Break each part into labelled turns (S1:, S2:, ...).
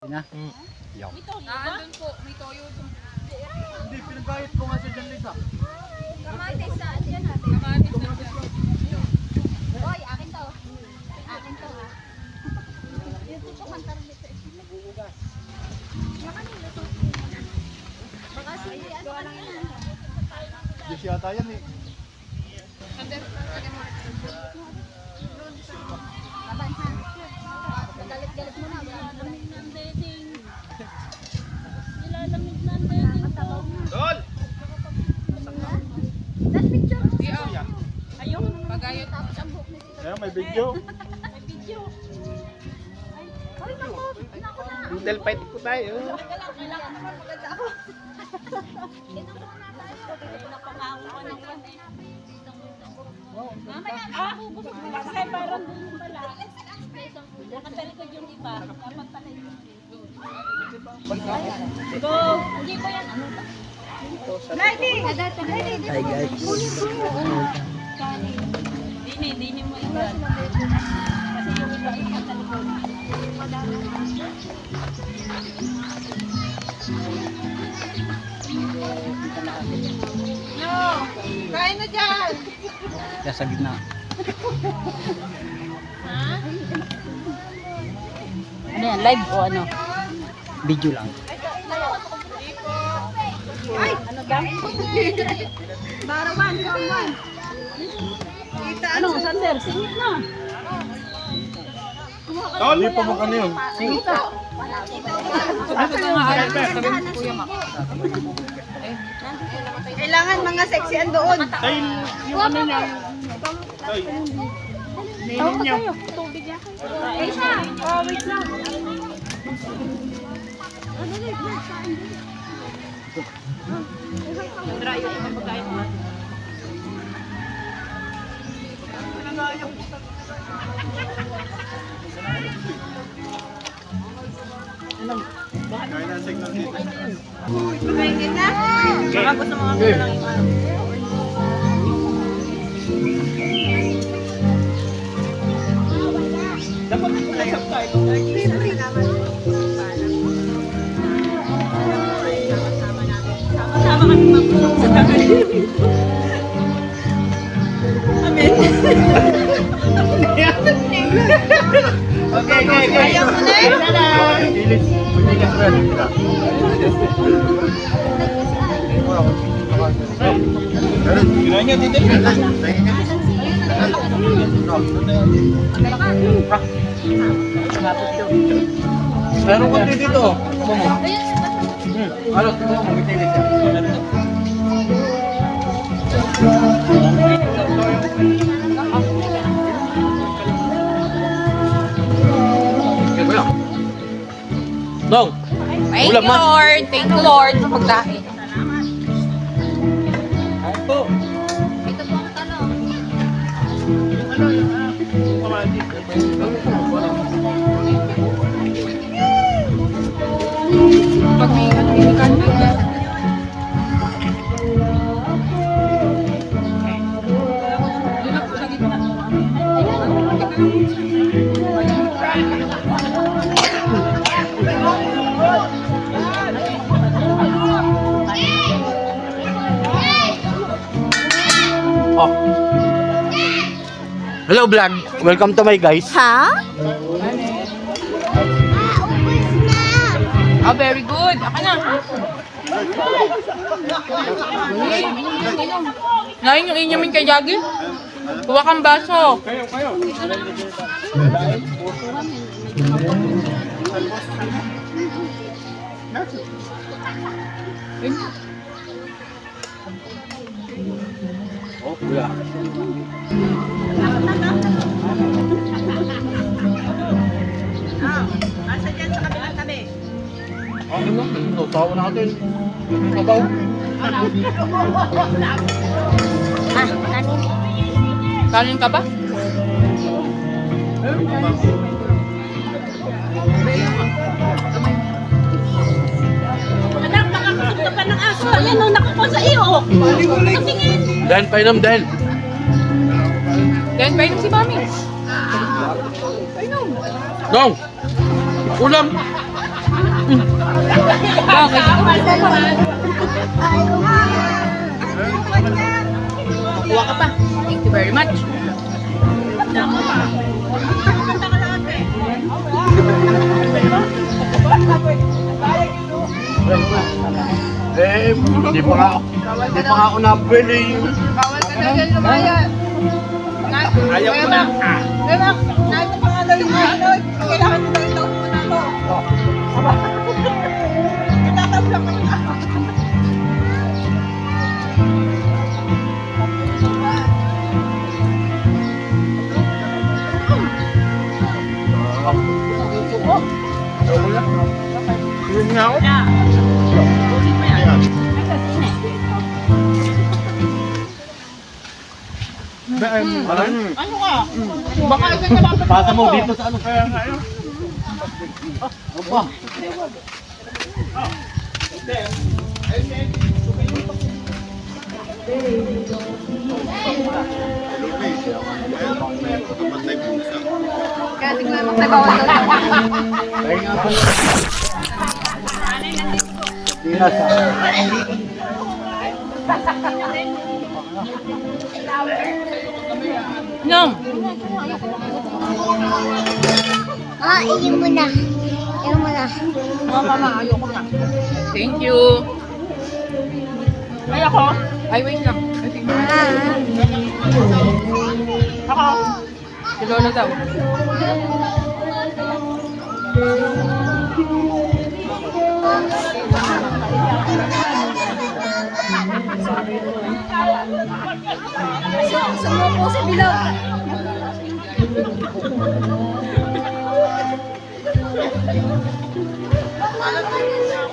S1: Na? Yaw.
S2: Andun po, may toyo doon.
S1: Hindi, pinagkayat ko nga sa dyan, Lisa.
S3: Kamatis saan yan natin?
S2: Kamatis na dyan.
S3: Hoy, akin to. Akin to ha. Yung tipo kantar nito.
S1: Nagugugas.
S3: Yung kanila to. Baka sili ano kanina.
S1: Diyos yata yan eh.
S2: Sander,
S3: Laban ha. Galit-galit mo na. Nilalamig na ang dating ko.
S1: Dol!
S3: That picture.
S2: ayun, pagayot.
S3: Tapos ang buhok ni Tito.
S1: Kaya may video.
S3: May video. Ay, naku. Naku na.
S1: Hotel fight po tayo.
S3: Kailangan naman maganda ako. Ito muna tayo. Ito na pangakuha ng yan eh. Mamaya na ako.
S4: Kasi parang doon pala. Nakatalikod yung iba. Dapat pala yung
S3: Go! Hindi ko yan. Ano ba?
S1: Hi guys.
S4: Dini mo iba. Kasi yung iba ay nakatalikod.
S2: No! Kain na dyan!
S1: Kaya sa gitna.
S4: Ano yan? Live o ano?
S1: Video lang.
S4: Ano ba?
S3: Barawan, barawan.
S4: Ano? Sander, singit na.
S1: Hindi pa mo kanil.
S4: Singit na.
S2: Sabi ko nga, alam ko, sabi ko Kuya Mac.
S3: Kailangan mga sexian doon.
S1: Dahil yung ano niya. Ay.
S4: Tawag ka kayo. Tubig yan.
S3: Eh siya.
S4: Oh, wait lang. Dry yung mga pagkain mo.
S1: Kaya na signal dito.
S3: Pwede na.
S4: Baka gusto mo kami na lang yung ano.
S1: Dapat wala yung tayo.
S3: Libre naman.
S4: Sama kami mag-vlog sa tagal. Amen.
S1: Okay.
S4: Ayaw mo na eh.
S1: Gilis. Gilis ba yan? Ginawa niya dito. Meron ko dito. Ano, tingnan mo, mitilis yan. Dong!
S2: Thank
S1: Ulam,
S2: you, Lord. Thank you, Lord, sa pagdain.
S1: Ay po!
S3: Ito po ang tanong.
S2: Pag may kan doon ako sa gitna.
S1: Oh. Hello vlog! Welcome to my guys.
S3: Ha?
S2: Oh, very good. Ako na. Nain yung inyamin kay Jaggy. Huwag kang baso.
S1: Oh, kuya.
S4: Asa dyan sa kabilang tabi?
S1: Ano na? Tutawa natin. Sabaw.
S2: Kanin ka ba?
S4: Anak, nakakasundo ka ng aso. Ayan o, nakukuha sa iyo. Patingin.
S1: Dan, painom, Dan.
S2: Then, painom si Mami.
S1: Dong! Ulam!
S2: Kuha ka pa. Thank you very much.
S1: Hindi pa nga ako nabili.
S3: Bawal ka na dyan lumayas.
S1: Ayaw ko na.
S3: Diba? Nakita pa nga daw yung ano. Kailangan mo daw ito muna to. Itatabla ko na.
S1: Yun nga ako.
S2: Ano ka? Baka isa ka dapat.
S1: Pasa mo dito sa ano kaya nga yun. Opa.
S3: Kaya tingnan mo tayo bawal daw.
S1: Kaya nga pala. Tira sa...
S2: Nong.
S3: Iyon mo na. Iyon mo na.
S2: Mama, ayoko na. Thank you. Ay, ako? Ay, wait lang. Ay, sige. Ako? Si Lola daw.
S3: Sumuko sa bilog.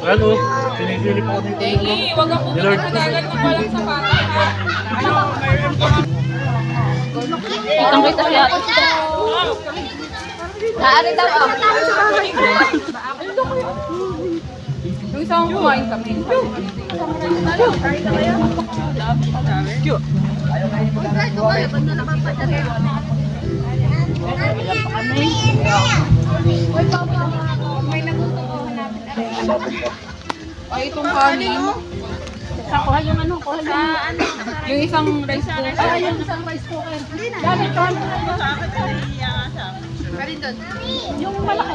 S1: Ano? Sinisilip ako dito.
S2: Tegi, wag kang pupunta sa dagat ng walang sapatos, ha? Kitang-kita siya.
S3: Naari daw ako.
S2: Yung isang kumain kami. Ay, itong kanin.
S4: Kuha yung ano, kuha yung
S2: Yung isang rice cooker.
S4: yung isang rice cooker. Gamit ko. Yung malaki.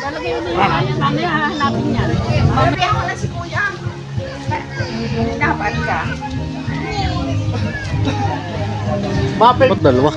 S4: Lalagay mo na yung mamaya hahanapin niya.
S3: Mamaya ako na si Kuya. Dapat ka.
S1: Mapel. Ba't dalawa?